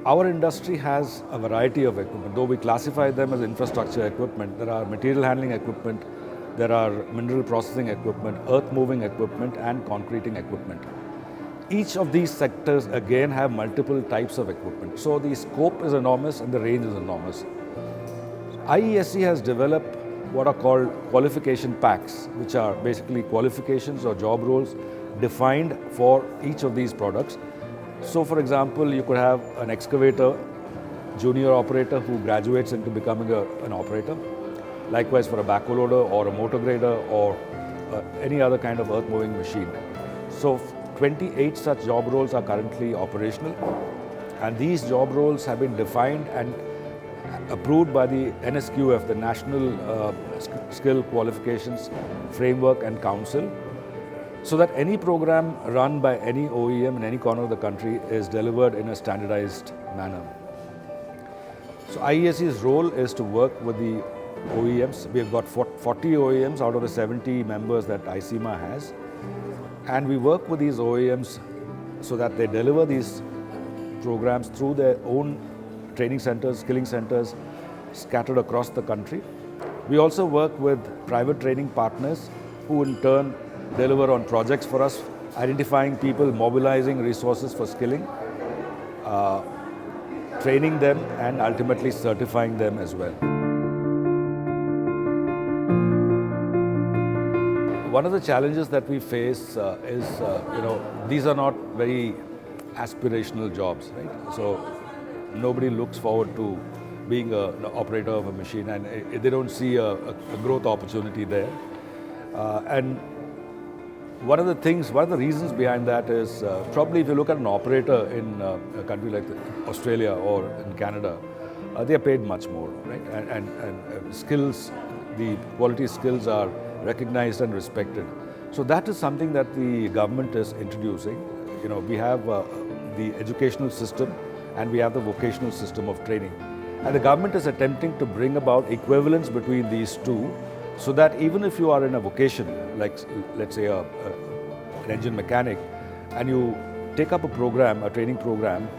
Our industry has a variety of equipment. Though we classify them as infrastructure equipment, there are material handling equipment, there are mineral processing equipment, earth moving equipment, and concreting equipment. Each of these sectors again have multiple types of equipment. So the scope is enormous and the range is enormous. IESC has developed what are called qualification packs, which are basically qualifications or job roles defined for each of these products. So for example, you could have an excavator junior operator who graduates into becoming an operator. Likewise for a backhoe loader or a motor grader or any other kind of earth moving machine. So 28 such job roles are currently operational, and these job roles have been defined and approved by the NSQF, the National Skill Qualifications Framework and Council, so that any program run by any OEM in any corner of the country is delivered in a standardized manner. So IESC's role is to work with the OEMs. We have got 40 OEMs out of the 70 members that ICMA has. And we work with these OEMs so that they deliver these programs through their own training centers, skilling centers scattered across the country. We also work with private training partners who in turn deliver on projects for us, identifying people, mobilizing resources for skilling, training them and ultimately certifying them as well. One of the challenges that we face is, these are not very aspirational jobs, right? So nobody looks forward to being an operator of a machine, and they don't see a growth opportunity there. And one of the reasons behind that is probably if you look at an operator in a country like Australia or in Canada, they are paid much more, right? And skills, the quality skills are recognized and respected. So that is something that the government is introducing. We have the educational system and we have the vocational system of training. And the government is attempting to bring about equivalence between these two, so that even if you are in a vocation, like let's say an engine mechanic, and you take up a program, a training program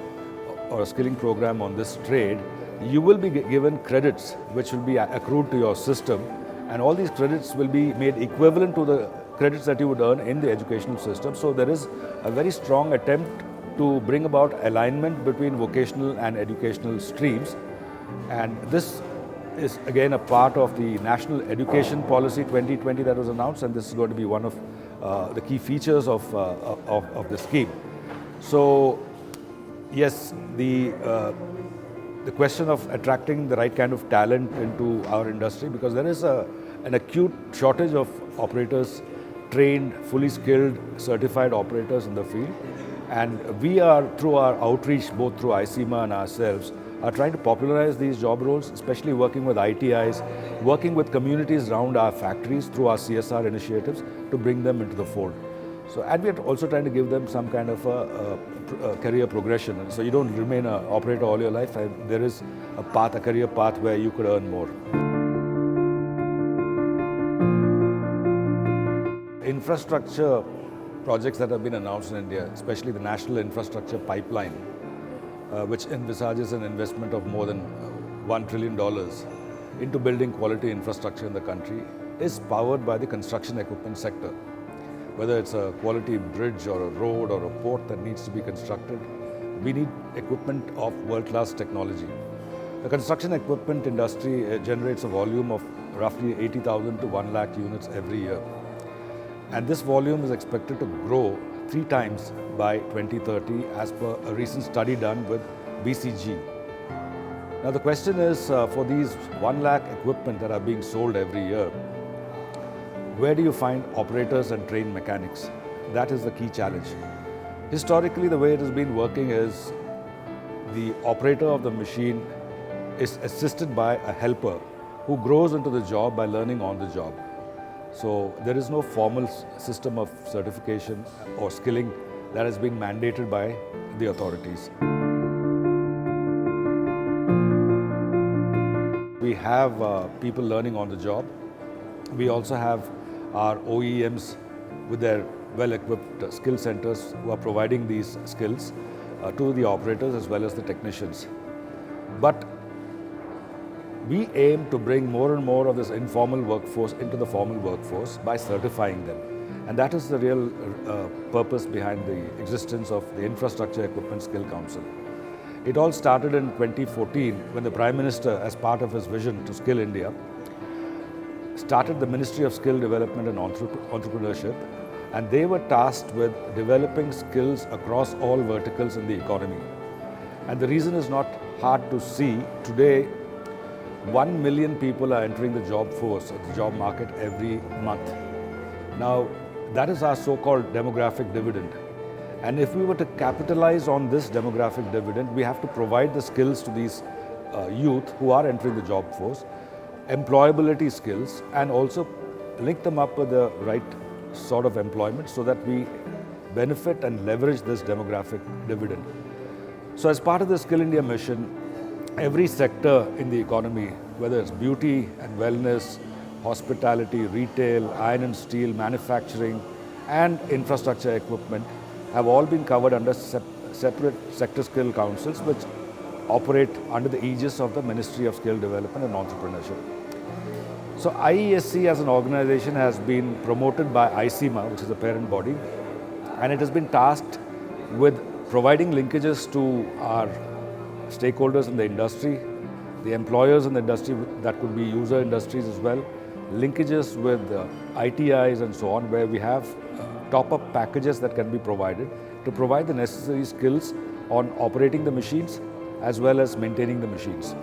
or a skilling program on this trade, you will be given credits which will be accrued to your system, and all these credits will be made equivalent to the credits that you would earn in the educational system. So there is a very strong attempt to bring about alignment between vocational and educational streams, and this is again a part of the National Education Policy 2020 that was announced, and this is going to be one of the key features of the scheme. So yes, the question of attracting the right kind of talent into our industry, because there is an acute shortage of operators, trained, fully skilled, certified operators in the field. And we are, through our outreach, both through ICMA and ourselves, are trying to popularize these job roles, especially working with ITIs, working with communities around our factories through our CSR initiatives to bring them into the fold. So, and we are also trying to give them some kind of a career progression. So you don't remain an operator all your life. There is a path, a career path where you could earn more. Infrastructure projects that have been announced in India, especially the National Infrastructure Pipeline, which envisages an investment of more than $1 trillion into building quality infrastructure in the country, is powered by the construction equipment sector. Whether it's a quality bridge or a road or a port that needs to be constructed, we need equipment of world-class technology. The construction equipment industry generates a volume of roughly 80,000 to 1 lakh units every year. And this volume is expected to grow 3 times by 2030 as per a recent study done with BCG. Now the question is, for these 1 lakh equipment that are being sold every year, where do you find operators and trained mechanics? That is the key challenge. Historically, the way it has been working is the operator of the machine is assisted by a helper who grows into the job by learning on the job. So there is no formal system of certification or skilling that has been mandated by the authorities. We have people learning on the job. We also have our OEMs with their well-equipped skill centers who are providing these skills. to the operators as well as the technicians. But we aim to bring more and more of this informal workforce into the formal workforce by certifying them. And that is the real purpose behind the existence of the Infrastructure Equipment Skill Council. It all started in 2014 when the Prime Minister, as part of his vision to skill India, started the Ministry of Skill Development and Entrepreneurship, and they were tasked with developing skills across all verticals in the economy. And the reason is not hard to see. Today, 1 million people are entering the job force, the job market every month. Now, that is our so-called demographic dividend. And if we were to capitalize on this demographic dividend, we have to provide the skills to these youth who are entering the job force, employability skills, and also link them up with the right sort of employment so that we benefit and leverage this demographic dividend. So as part of the Skill India mission, every sector in the economy, whether it's beauty and wellness, hospitality, retail, iron and steel, manufacturing, and infrastructure equipment, have all been covered under separate sector skill councils which operate under the aegis of the Ministry of Skill Development and Entrepreneurship. So IESC as an organization has been promoted by ICMA, which is the parent body, and it has been tasked with providing linkages to our stakeholders in the industry, the employers in the industry, that could be user industries as well, linkages with ITIs and so on, where we have top-up packages that can be provided to provide the necessary skills on operating the machines as well as maintaining the machines.